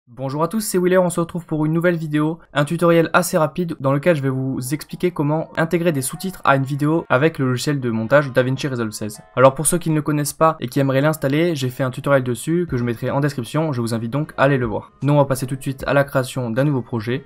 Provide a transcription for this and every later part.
Bonjour à tous, c'est Wheeler, on se retrouve pour une nouvelle vidéo, un tutoriel assez rapide dans lequel je vais vous expliquer comment intégrer des sous-titres à une vidéo avec le logiciel de montage DaVinci Resolve 16. Alors pour ceux qui ne le connaissent pas et qui aimeraient l'installer, j'ai fait un tutoriel dessus que je mettrai en description, je vous invite donc à aller le voir. Nous on va passer tout de suite à la création d'un nouveau projet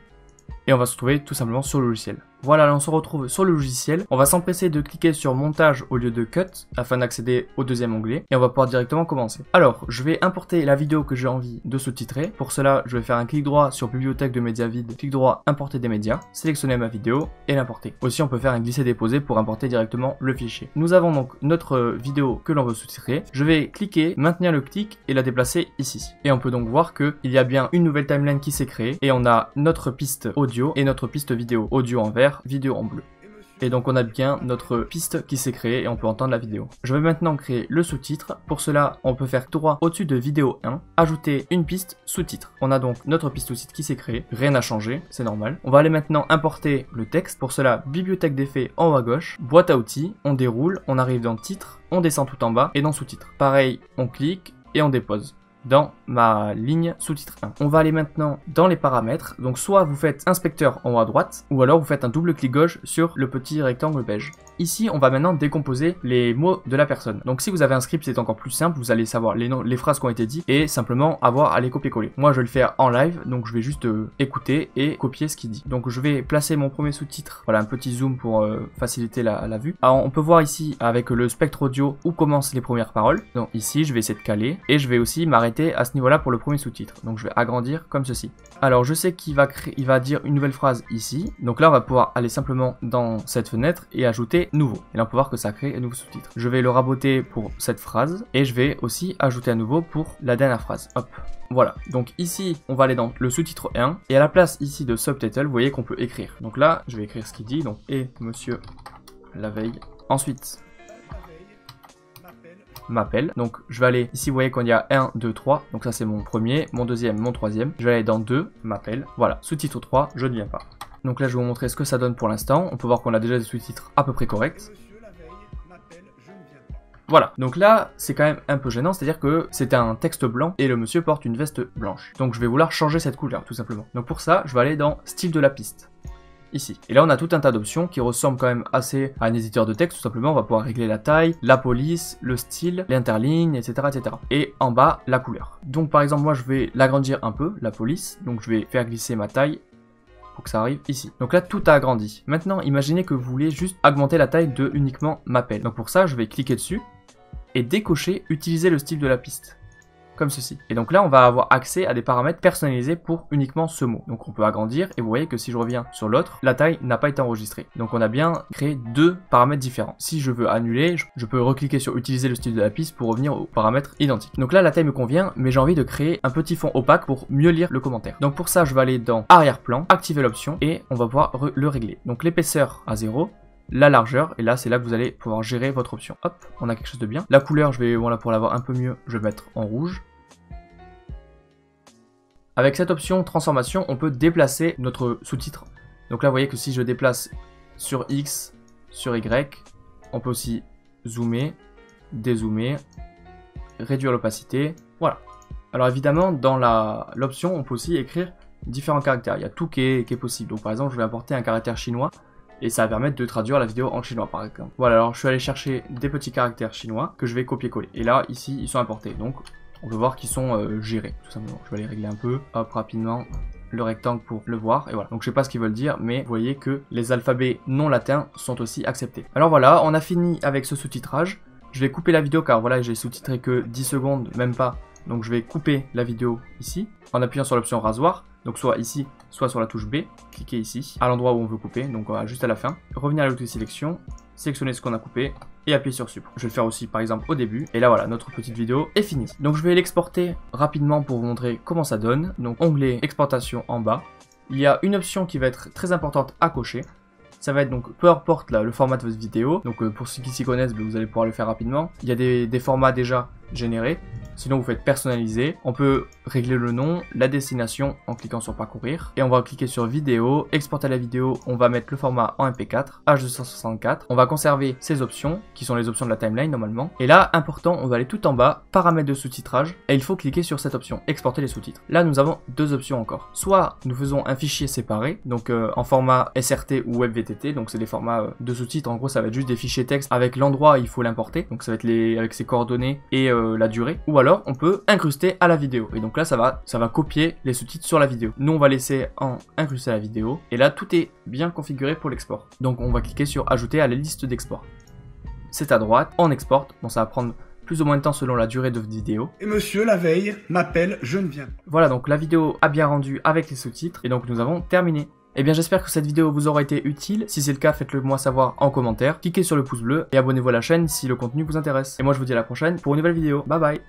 et on va se retrouver tout simplement sur le logiciel. Voilà, là on se retrouve sur le logiciel. On va s'empresser de cliquer sur montage au lieu de cut afin d'accéder au deuxième onglet et on va pouvoir directement commencer. Alors, je vais importer la vidéo que j'ai envie de sous-titrer. Pour cela, je vais faire un clic droit sur bibliothèque de médias vide, clic droit importer des médias, sélectionner ma vidéo et l'importer. Aussi, on peut faire un glisser-déposer pour importer directement le fichier. Nous avons donc notre vidéo que l'on veut sous-titrer. Je vais cliquer, maintenir le clic et la déplacer ici. Et on peut donc voir qu'il y a bien une nouvelle timeline qui s'est créée et on a notre piste audio et notre piste vidéo. Audio en vert, vidéo en bleu. Et donc on a bien notre piste qui s'est créée et on peut entendre la vidéo. Je vais maintenant créer le sous-titre. Pour cela, on peut faire droit au-dessus de vidéo 1, ajouter une piste sous-titre. On a donc notre piste sous-titre qui s'est créée, rien n'a changé, c'est normal. On va aller maintenant importer le texte. Pour cela, bibliothèque d'effets en haut à gauche, boîte à outils, on déroule, on arrive dans titre, on descend tout en bas et dans sous-titre. Pareil, on clique et on dépose dans ma ligne sous-titre 1. On va aller maintenant dans les paramètres. Donc soit vous faites inspecteur en haut à droite, ou alors vous faites un double clic gauche sur le petit rectangle beige. Ici, on va maintenant décomposer les mots de la personne. Donc si vous avez un script, c'est encore plus simple. Vous allez savoir les phrases qui ont été dites et simplement avoir à les copier-coller. Moi, je vais le faire en live, donc je vais juste écouter et copier ce qu'il dit. Donc je vais placer mon premier sous-titre. Voilà, un petit zoom pour faciliter la vue. Alors, on peut voir ici avec le spectre audio où commencent les premières paroles. Donc ici, je vais essayer de caler et je vais aussi m'arrêter à ce niveau-là pour le premier sous-titre. Donc je vais agrandir comme ceci. Alors je sais qu'il va dire une nouvelle phrase ici. Donc là, on va pouvoir aller simplement dans cette fenêtre et ajouter nouveau. Et là on peut voir que ça crée un nouveau sous-titre. Je vais le raboter pour cette phrase et je vais aussi ajouter à nouveau pour la dernière phrase. Hop. Voilà, donc ici on va aller dans le sous-titre 1 et à la place ici de subtitle, vous voyez qu'on peut écrire. Donc là je vais écrire ce qu'il dit, donc et monsieur la veille. Ensuite m'appelle, donc je vais aller ici, vous voyez qu'on y a 1, 2, 3, donc ça c'est mon premier, mon deuxième, mon troisième. Je vais aller dans 2, m'appelle, voilà, sous-titre 3, je ne viens pas. Donc là je vais vous montrer ce que ça donne pour l'instant. On peut voir qu'on a déjà des sous-titres à peu près corrects. Voilà, donc là c'est quand même un peu gênant, c'est à dire que c'est un texte blanc et le monsieur porte une veste blanche. Donc je vais vouloir changer cette couleur tout simplement. Donc pour ça je vais aller dans style de la piste. Ici. Et là on a tout un tas d'options qui ressemblent quand même assez à un éditeur de texte. Tout simplement on va pouvoir régler la taille, la police, le style, l'interligne, etc., etc. Et en bas la couleur. Donc par exemple moi je vais l'agrandir un peu, la police. Donc je vais faire glisser ma taille pour que ça arrive ici. Donc là tout a agrandi. Maintenant imaginez que vous voulez juste augmenter la taille de uniquement m'appelle. Donc pour ça je vais cliquer dessus et décocher utiliser le style de la piste. Comme ceci. Et donc là, on va avoir accès à des paramètres personnalisés pour uniquement ce mot. Donc on peut agrandir et vous voyez que si je reviens sur l'autre, la taille n'a pas été enregistrée. Donc on a bien créé deux paramètres différents. Si je veux annuler, je peux recliquer sur utiliser le style de la piste pour revenir aux paramètres identiques. Donc là, la taille me convient, mais j'ai envie de créer un petit fond opaque pour mieux lire le commentaire. Donc pour ça, je vais aller dans arrière-plan, activer l'option et on va pouvoir le régler. Donc l'épaisseur à 0. La largeur, et là c'est là que vous allez pouvoir gérer votre option. Hop, on a quelque chose de bien. La couleur, je vais, voilà, pour l'avoir un peu mieux, je vais mettre en rouge. Avec cette option transformation, on peut déplacer notre sous-titre. Donc là, vous voyez que si je déplace sur X, sur Y, on peut aussi zoomer, dézoomer, réduire l'opacité, voilà. Alors évidemment, dans l'option, on peut aussi écrire différents caractères. Il y a tout qui est possible. Donc par exemple, je vais importer un caractère chinois. Et ça va permettre de traduire la vidéo en chinois par exemple. Voilà, alors je suis allé chercher des petits caractères chinois que je vais copier-coller. Et là, ici, ils sont importés. Donc, on peut voir qu'ils sont gérés, tout simplement. Je vais les régler un peu, hop, rapidement, le rectangle pour le voir. Et voilà, donc je sais pas ce qu'ils veulent dire, mais vous voyez que les alphabets non latins sont aussi acceptés. Alors voilà, on a fini avec ce sous-titrage. Je vais couper la vidéo car voilà, j'ai sous-titré que 10 secondes, même pas. Donc je vais couper la vidéo ici, en appuyant sur l'option rasoir. Donc soit ici, soit sur la touche B, cliquez ici, à l'endroit où on veut couper, donc voilà, juste à la fin. Revenir à l'outil sélection, sélectionner ce qu'on a coupé et appuyer sur Supprimer. Je vais le faire aussi par exemple au début. Et là voilà, notre petite vidéo est finie. Donc je vais l'exporter rapidement pour vous montrer comment ça donne. Donc onglet exportation en bas. Il y a une option qui va être très importante à cocher. Ça va être donc peu importe là, le format de votre vidéo. Donc pour ceux qui s'y connaissent, vous allez pouvoir le faire rapidement. Il y a des formats déjà générer. Sinon vous faites personnaliser, on peut régler le nom, la destination en cliquant sur parcourir. Et on va cliquer sur vidéo, exporter la vidéo, on va mettre le format en MP4, H264. On va conserver ces options, qui sont les options de la timeline normalement. Et là, important, on va aller tout en bas, paramètres de sous-titrage, et il faut cliquer sur cette option, exporter les sous-titres. Là nous avons deux options encore. Soit nous faisons un fichier séparé, donc en format SRT ou WebVTT, donc c'est des formats de sous-titres, en gros ça va être juste des fichiers texte avec l'endroit où il faut l'importer, donc ça va être avec ses coordonnées et la durée. Ou alors on peut incruster à la vidéo, et donc là ça va copier les sous-titres sur la vidéo. Nous on va laisser en incruster à la vidéo, et là tout est bien configuré pour l'export. Donc on va cliquer sur ajouter à la liste d'export. C'est à droite, on exporte, bon ça va prendre plus ou moins de temps selon la durée de votre vidéo. Et monsieur, la veille, m'appelle, je ne viens pas. Voilà, donc la vidéo a bien rendu avec les sous-titres, et donc nous avons terminé. Eh bien j'espère que cette vidéo vous aura été utile, si c'est le cas faites-le moi savoir en commentaire, cliquez sur le pouce bleu et abonnez-vous à la chaîne si le contenu vous intéresse. Et moi je vous dis à la prochaine pour une nouvelle vidéo, bye bye.